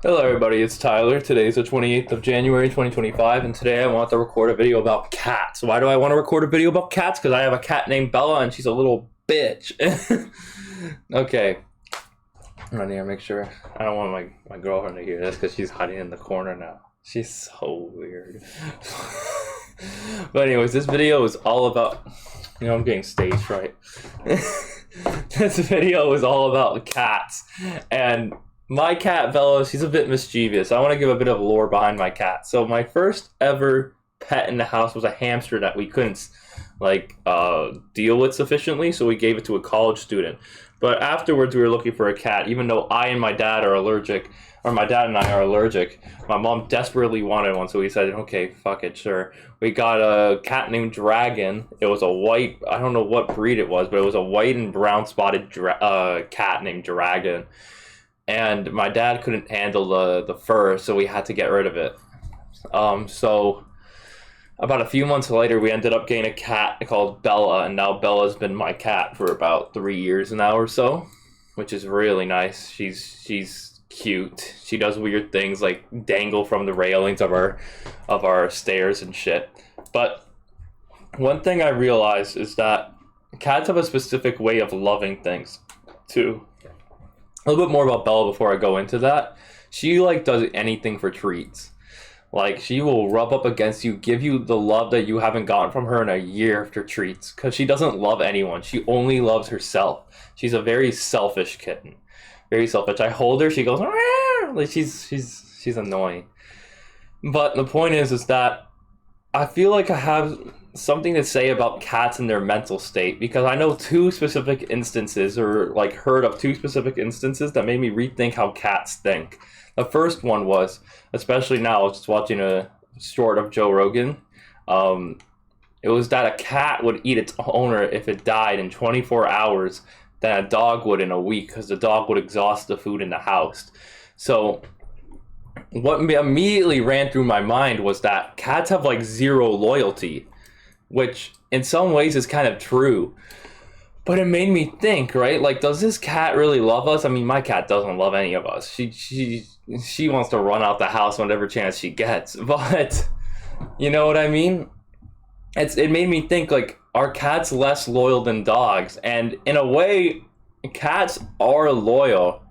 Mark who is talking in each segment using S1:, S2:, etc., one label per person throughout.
S1: Hello everybody, it's Tyler. Today is the 28th of January 2025, and today I want to record a video about cats. Why do I want to record a video about cats? Because I have a cat named Bella and she's a little bitch. Okay. Run here, make sure. I don't want my girlfriend to hear this because she's hiding in the corner now. She's so weird. But anyways, this video is all about... I'm getting stage fright. This video is all about cats. And... my cat, Bella, she's a bit mischievous. I want to give a bit of lore behind my cat. So my first ever pet in the house was a hamster that we couldn't, deal with sufficiently, so we gave it to a college student. But afterwards, we were looking for a cat, even though I and my dad are allergic, or my dad and I are allergic. My mom desperately wanted one, so we said, okay, fuck it, sure. We got a cat named Dragon. It was a white, I don't know what breed it was, but it was a white and brown spotted cat named Dragon. And my dad couldn't handle the fur, so we had to get rid of it. So about a few months later, we ended up getting a cat called Bella, and now Bella's been my cat for about 3 years now or so, which is really nice. She's cute. She does weird things like dangle from the railings of our stairs and shit. But one thing I realized is that cats have a specific way of loving things too. A little bit more about Bella before I go into that. She does anything for treats. She will rub up against you, give you the love that you haven't gotten from her in a year after treats, because she doesn't love anyone. She only loves herself. She's a very selfish kitten. Very selfish. I hold her, she goes she's annoying. But the point is that I feel like I have something to say about cats and their mental state, because I know two specific instances, or heard of two specific instances that made me rethink how cats think. The first one was, especially now, I was just watching a short of Joe Rogan. It was that a cat would eat its owner if it died in 24 hours than a dog would in a week, because the dog would exhaust the food in the house. So what immediately ran through my mind was that cats have zero loyalty, which in some ways is kind of true. But it made me think, right? Does this cat really love us? I mean, my cat doesn't love any of us. She wants to run out the house whenever chance she gets. But you know what I mean? It made me think, are cats less loyal than dogs? And in a way, cats are loyal,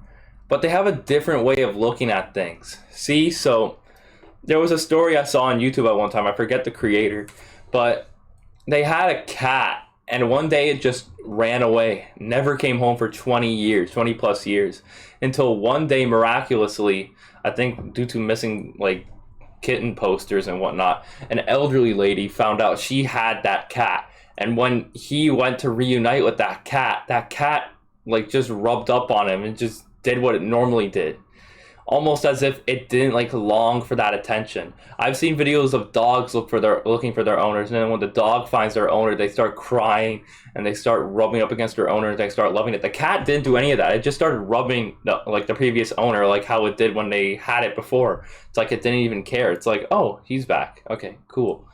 S1: but they have a different way of looking at things. See, so there was a story I saw on YouTube at one time. I forget the creator, but they had a cat, and one day it just ran away, never came home for 20 plus years, until one day, miraculously, I think due to missing kitten posters and whatnot, an elderly lady found out she had that cat. And when he went to reunite with that cat just rubbed up on him and just did what it normally did, almost as if it didn't long for that attention. I've seen videos of dogs looking for their owners, and then when the dog finds their owner, they start crying and they start rubbing up against their owner and they start loving it. The cat didn't do any of that. It just started rubbing the previous owner, how it did when they had it before. It's it didn't even care. It's oh, he's back. Okay, cool.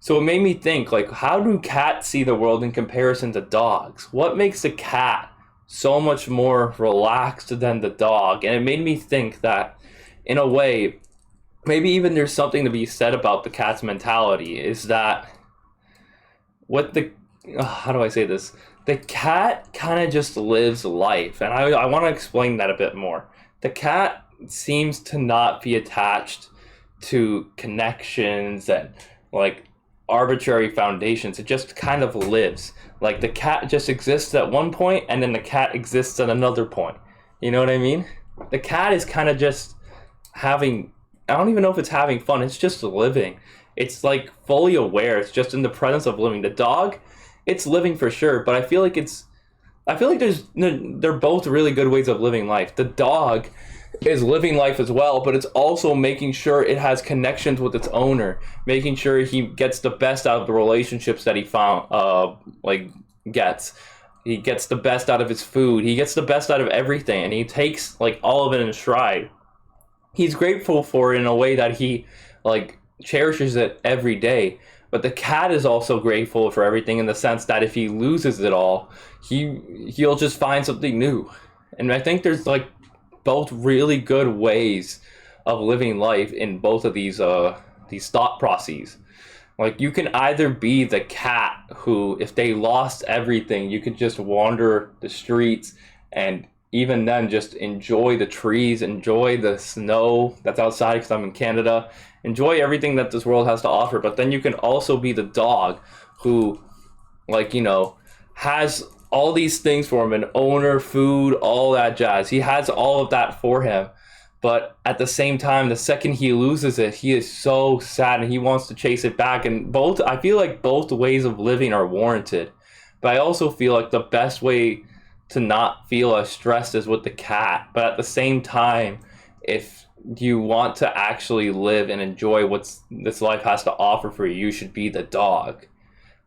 S1: So it made me think, how do cats see the world in comparison to dogs? What makes a cat so much more relaxed than the dog? And it made me think that, in a way, maybe even there's something to be said about the cat's mentality, is that how do I say this? The cat kind of just lives life, and I want to explain that a bit more. The cat seems to not be attached to connections and arbitrary foundations. It just kind of lives. The cat just exists at one point, and then the cat exists at another point. You know what I mean? The cat is kind of just having, I don't even know if it's having fun, it's just living. It's fully aware, it's just in the presence of living. The dog, it's living for sure, but I feel like they're both really good ways of living life. The dog is living life as well, but it's also making sure it has connections with its owner, making sure he gets the best out of the relationships that he gets. He gets the best out of his food. He gets the best out of everything, and he takes all of it in stride. He's grateful for it in a way that he cherishes it every day. But the cat is also grateful for everything in the sense that if he loses it all, he'll just find something new. And I think there's both really good ways of living life in both of these thought processes. Like, you can either be the cat who, if they lost everything, you could just wander the streets and even then just enjoy the trees, enjoy the snow that's outside because I'm in Canada, enjoy everything that this world has to offer. But then you can also be the dog who, like, you know, has all these things for him, an owner, food, all that jazz. He has all of that for him. But at the same time, the second he loses it, he is so sad and he wants to chase it back. And both, I feel like both ways of living are warranted. But I also feel like the best way to not feel as stressed is with the cat. But at the same time, if you want to actually live and enjoy what this life has to offer for you, you should be the dog.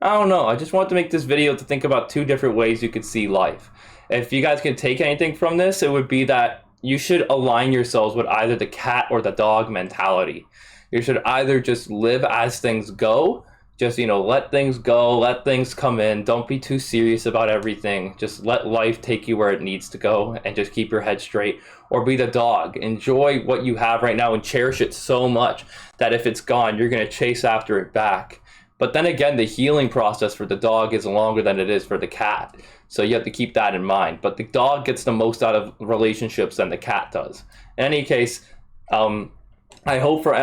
S1: I don't know. I just want to make this video to think about two different ways you could see life. If you guys can take anything from this, it would be that you should align yourselves with either the cat or the dog mentality. You should either just live as things go, just, you know, let things go, let things come in. Don't be too serious about everything. Just let life take you where it needs to go and just keep your head straight. Or be the dog. Enjoy what you have right now and cherish it so much that if it's gone, you're going to chase after it back. But then again, the healing process for the dog is longer than it is for the cat. So you have to keep that in mind. But the dog gets the most out of relationships than the cat does. In any case, I hope for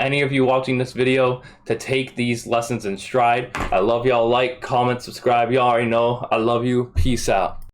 S1: any of you watching this video to take these lessons in stride. I love y'all. Like, comment, subscribe. Y'all already know. I love you. Peace out.